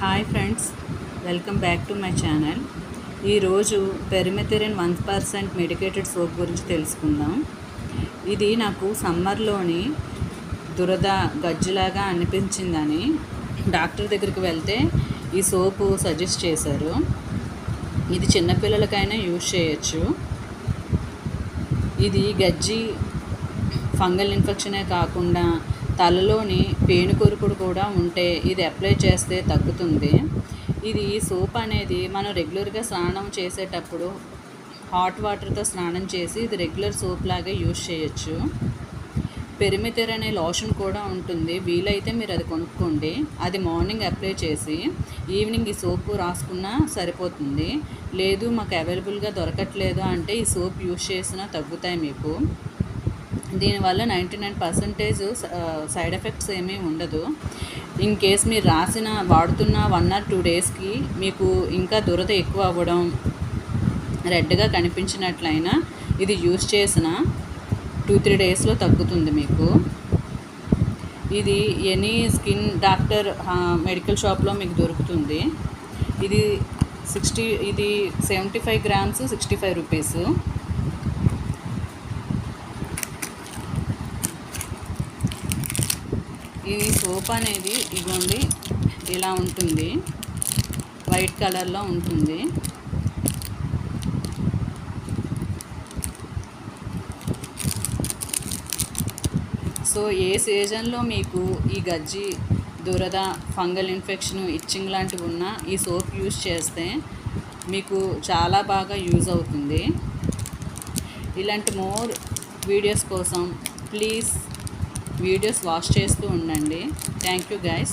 Hi friends, welcome back to my channel. ఈరోజు పెరిమెథరిన్ 1% medicated soap గురించి తెలుసుకుందాం. ఇది నాకు సమ్మర్లోని దురద గజ్జులాగా అనిపించిందని డాక్టర్ దగ్గరికి వెళ్తే ఈ సోపు సజెస్ట్ చేశారు. ఇది చిన్నపిల్లలకైనా యూజ్ చేయొచ్చు. ఇది గజ్జి ఫంగల్ ఇన్ఫెక్షనే కాకుండా తలలోని పేనుకొరుకుడు కూడా ఉంటే ఇది అప్లై చేస్తే తగ్గుతుంది. ఇది సోప్ అనేది మనం రెగ్యులర్గా స్నానం చేసేటప్పుడు హాట్ వాటర్తో స్నానం చేసి ఇది రెగ్యులర్ సోప్ లాగా యూజ్ చేయొచ్చు. పెరిమెథర్ అనే లోషన్ కూడా ఉంటుంది, వీలైతే మీరు అది కొనుక్కోండి. అది మార్నింగ్ అప్లై చేసి ఈవినింగ్ ఈ సోపు రాసుకున్నా సరిపోతుంది. లేదు మాకు అవైలబుల్గా దొరకట్లేదు అంటే ఈ సోప్ యూజ్ చేసినా తగ్గుతాయి మీకు. దీనివల్ల 99% సైడ్ ఎఫెక్ట్స్ ఏమీ ఉండదు. ఇన్ కేస్ మీరు వాడుతున్న 1 or 2 డేస్కి మీకు ఇంకా దురద ఎక్కువ అవ్వడం, రెడ్గా కనిపించినట్లయినా ఇది యూజ్ చేసిన 2-3 డేస్లో తగ్గుతుంది మీకు. ఇది ఎనీ స్కిన్ డాక్టర్ మెడికల్ షాప్లో మీకు దొరుకుతుంది. ఇది 75 grams 65 rupees. ఈ సోప్ అనేది ఇదిగోండి ఇలా ఉంటుంది, వైట్ కలర్లో ఉంటుంది. సో ఏ సీజన్లో మీకు ఈ గజ్జి, దురద, ఫంగల్ ఇన్ఫెక్షన్, ఇచ్చింగ్ లాంటివి ఉన్నా ఈ సోప్ యూజ్ చేస్తే మీకు చాలా బాగా యూజ్ అవుతుంది. ఇలాంటి మోర్ వీడియోస్ కోసం ప్లీజ్ వీడియోస్ వాచ్ చేస్తూ ఉండండి. Thank you guys.